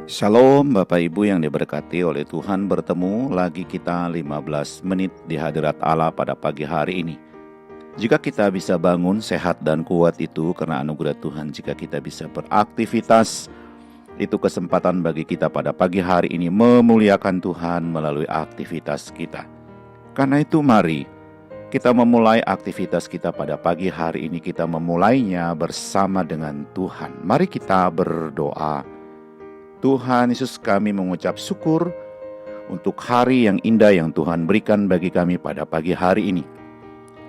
Shalom Bapak Ibu yang diberkati oleh Tuhan, bertemu lagi kita 15 menit di hadirat Allah pada pagi hari ini. Jika kita bisa bangun sehat dan kuat itu karena anugerah Tuhan. Jika kita bisa beraktivitas, itu kesempatan bagi kita pada pagi hari ini memuliakan Tuhan melalui aktivitas kita. Karena itu mari kita memulai aktivitas kita pada pagi hari ini. Kita memulainya bersama dengan Tuhan. Mari kita berdoa. Tuhan Yesus, kami mengucap syukur untuk hari yang indah yang Tuhan berikan bagi kami pada pagi hari ini.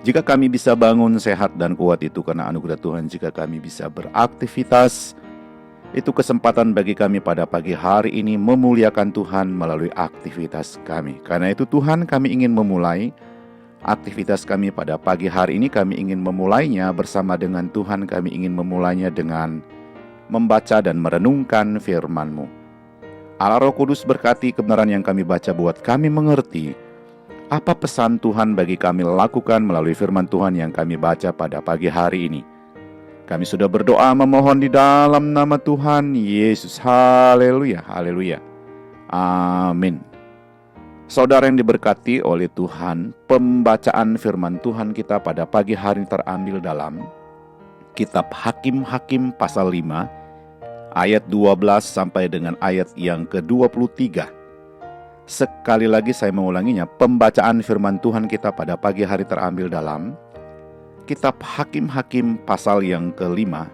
Jika kami bisa bangun sehat dan kuat itu karena anugerah Tuhan. Jika kami bisa beraktivitas, itu kesempatan bagi kami pada pagi hari ini memuliakan Tuhan melalui aktivitas kami. Karena itu Tuhan, kami ingin memulai aktivitas kami pada pagi hari ini. Kami ingin memulainya bersama dengan Tuhan. Kami ingin memulainya dengan membaca dan merenungkan firman-Mu. Allah Roh Kudus, berkati kebenaran yang kami baca buat kami mengerti apa pesan Tuhan bagi kami lakukan melalui firman Tuhan yang kami baca pada pagi hari ini. Kami sudah berdoa memohon di dalam nama Tuhan Yesus. Haleluya, haleluya. Amin. Saudara yang diberkati oleh Tuhan, pembacaan firman Tuhan kita pada pagi hari terambil dalam Kitab Hakim-Hakim pasal 5 ayat 12 sampai dengan ayat yang ke-23. Sekali lagi saya mengulanginya, pembacaan firman Tuhan kita pada pagi hari terambil dalam Kitab Hakim-Hakim pasal yang ke-5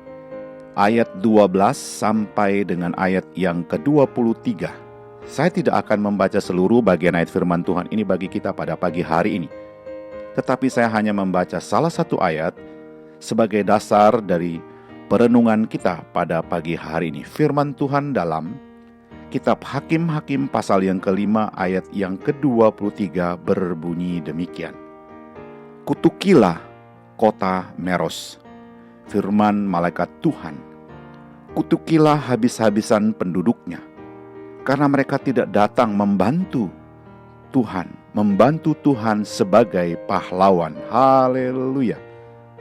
ayat 12 sampai dengan ayat yang ke-23. Saya tidak akan membaca seluruh bagian ayat firman Tuhan ini bagi kita pada pagi hari ini, tetapi saya hanya membaca salah satu ayat sebagai dasar dari perenungan kita pada pagi hari ini. Firman Tuhan dalam Kitab Hakim-Hakim pasal yang ke-5 ayat yang ke-23 berbunyi demikian. Kutukilah kota Meros, firman malaikat Tuhan. Kutukilah habis-habisan penduduknya, karena mereka tidak datang membantu Tuhan sebagai pahlawan. Haleluya.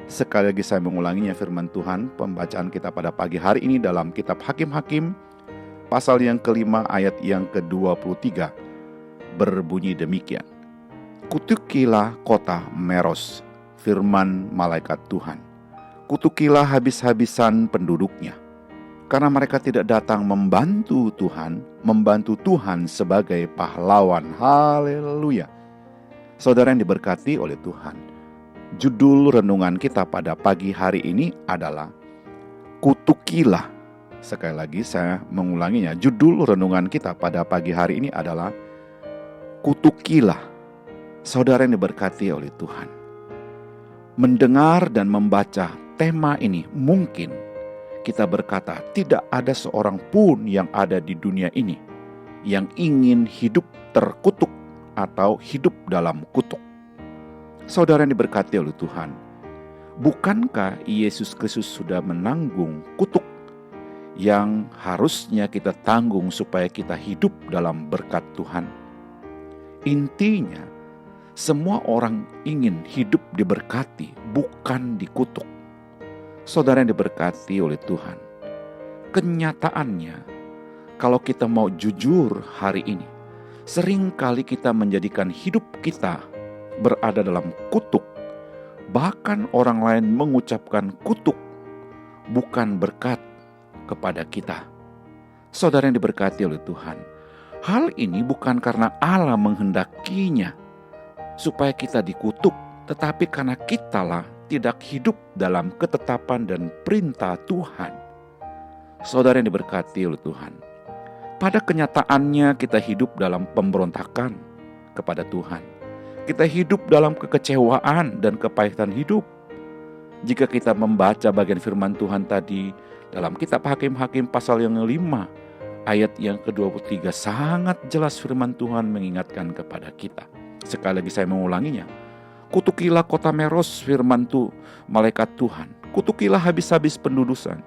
Sekali lagi saya mengulanginya, firman Tuhan, pembacaan kita pada pagi hari ini dalam Kitab Hakim-Hakim pasal yang ke-5 ayat yang ke-23 berbunyi demikian. Kutukilah kota Meros, firman malaikat Tuhan. Kutukilah habis-habisan penduduknya, karena mereka tidak datang membantu Tuhan sebagai pahlawan. Haleluya. Saudara yang diberkati oleh Tuhan, judul renungan kita pada pagi hari ini adalah Kutukilah. Sekali lagi saya mengulanginya, judul renungan kita pada pagi hari ini adalah Kutukilah. Saudara yang diberkati oleh Tuhan, mendengar dan membaca tema ini, mungkin kita berkata tidak ada seorang pun yang ada di dunia ini yang ingin hidup terkutuk atau hidup dalam kutuk. Saudara yang diberkati oleh Tuhan, bukankah Yesus Kristus sudah menanggung kutuk yang harusnya kita tanggung supaya kita hidup dalam berkat Tuhan? Intinya, semua orang ingin hidup diberkati, bukan dikutuk. Saudara yang diberkati oleh Tuhan, kenyataannya, kalau kita mau jujur hari ini, seringkali kita menjadikan hidup kita berada dalam kutuk. Bahkan orang lain mengucapkan kutuk, bukan berkat kepada kita. Saudara yang diberkati oleh Tuhan, hal ini bukan karena Allah menghendakinya supaya kita dikutuk, tetapi karena kitalah tidak hidup dalam ketetapan dan perintah Tuhan. Saudara yang diberkati oleh Tuhan, pada kenyataannya kita hidup dalam pemberontakan kepada Tuhan. Kita hidup dalam kekecewaan dan kepahitan hidup. Jika kita membaca bagian firman Tuhan tadi dalam Kitab Hakim-Hakim pasal yang 5 ayat yang ke-23, sangat jelas firman Tuhan mengingatkan kepada kita. Sekali lagi saya mengulanginya. Kutukilah kota Meros, firman malaikat Tuhan. Kutukilah habis-habis pendudukan,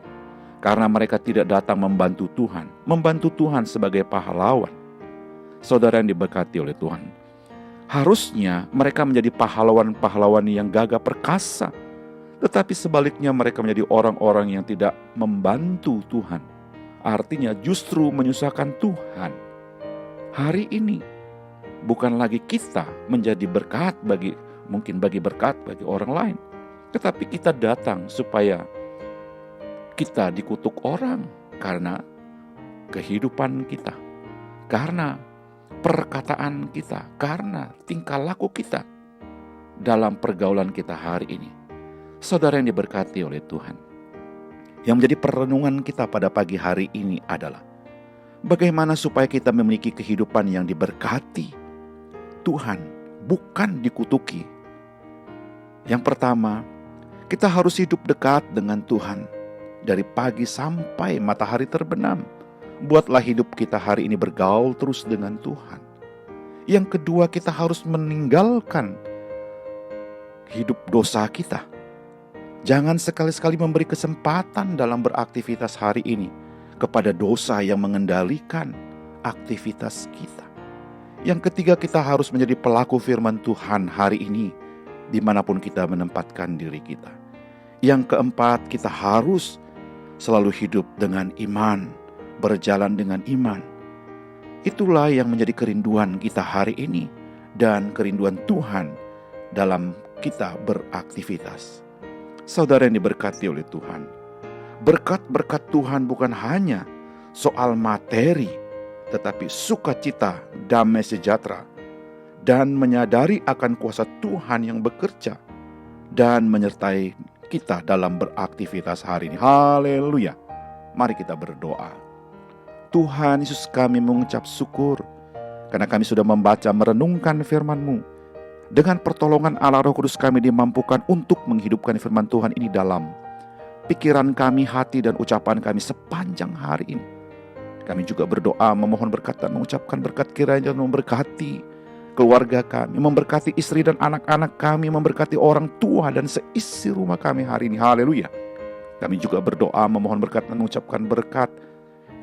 karena mereka tidak datang membantu Tuhan sebagai pahlawan. Saudara yang diberkati oleh Tuhan, harusnya mereka menjadi pahlawan-pahlawan yang gagah perkasa, Tetapi sebaliknya mereka menjadi orang-orang yang tidak membantu Tuhan, artinya justru menyusahkan Tuhan. Hari ini bukan lagi kita menjadi berkat bagi orang lain, tetapi kita datang supaya kita dikutuk orang karena kehidupan kita, karena perkataan kita, karena tingkah laku kita dalam pergaulan kita hari ini. Saudara yang diberkati oleh Tuhan, yang menjadi perenungan kita pada pagi hari ini adalah bagaimana supaya kita memiliki kehidupan yang diberkati Tuhan, bukan dikutuki. Yang pertama, kita harus hidup dekat dengan Tuhan dari pagi sampai matahari terbenam. Buatlah hidup kita hari ini bergaul terus dengan Tuhan. Yang kedua, kita harus meninggalkan hidup dosa kita. Jangan sekali-sekali memberi kesempatan dalam beraktivitas hari ini kepada dosa yang mengendalikan aktivitas kita. Yang ketiga, kita harus menjadi pelaku firman Tuhan hari ini dimanapun kita menempatkan diri kita. Yang keempat, kita harus selalu hidup dengan iman, berjalan dengan iman. Itulah yang menjadi kerinduan kita hari ini dan kerinduan Tuhan dalam kita beraktivitas. Saudara yang diberkati oleh Tuhan, berkat-berkat Tuhan bukan hanya soal materi, tetapi sukacita, damai sejahtera, dan menyadari akan kuasa Tuhan yang bekerja dan menyertai kita dalam beraktivitas hari ini. Haleluya. Mari kita berdoa. Tuhan Yesus, kami mengucap syukur karena kami sudah membaca merenungkan firman-Mu. Dengan pertolongan Allah Roh Kudus kami dimampukan untuk menghidupkan firman Tuhan ini dalam pikiran kami, hati dan ucapan kami sepanjang hari ini. Kami juga berdoa memohon berkat dan mengucapkan berkat kiranya memberkati keluarga kami, memberkati istri dan anak-anak kami, memberkati orang tua dan seisi rumah kami hari ini. Haleluya. Kami juga berdoa memohon berkat dan mengucapkan berkat.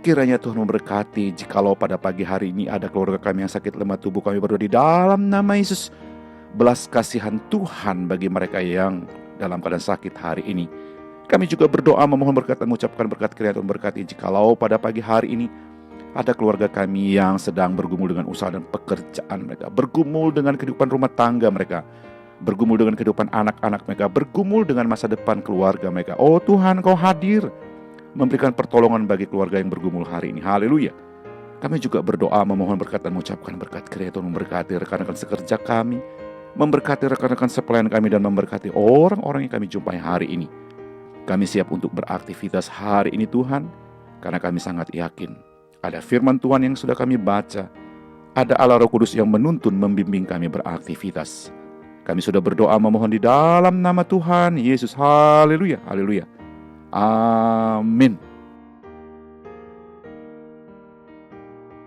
Kiranya Tuhan memberkati jikalau pada pagi hari ini ada keluarga kami yang sakit lemah tubuh, kami berdoa di dalam nama Yesus. Belas kasihan Tuhan bagi mereka yang dalam keadaan sakit hari ini. Kami juga berdoa memohon berkat dan mengucapkan berkat kiranya Tuhan berkati jikalau pada pagi hari ini ada keluarga kami yang sedang bergumul dengan usaha dan pekerjaan mereka, bergumul dengan kehidupan rumah tangga mereka, bergumul dengan kehidupan anak-anak mereka, bergumul dengan masa depan keluarga mereka. Oh Tuhan, Kau hadir memberikan pertolongan bagi keluarga yang bergumul hari ini. Haleluya. Kami juga berdoa memohon berkat dan mengucapkan berkat kiranya Tuhan memberkati rekan-rekan sekerja kami, memberkati rekan-rekan sepelayan kami, dan memberkati orang-orang yang kami jumpai hari ini. Kami siap untuk beraktivitas hari ini Tuhan, karena kami sangat yakin ada firman Tuhan yang sudah kami baca, ada Allah Roh Kudus yang menuntun membimbing kami beraktivitas. Kami sudah berdoa memohon di dalam nama Tuhan Yesus. Haleluya, haleluya. Amin.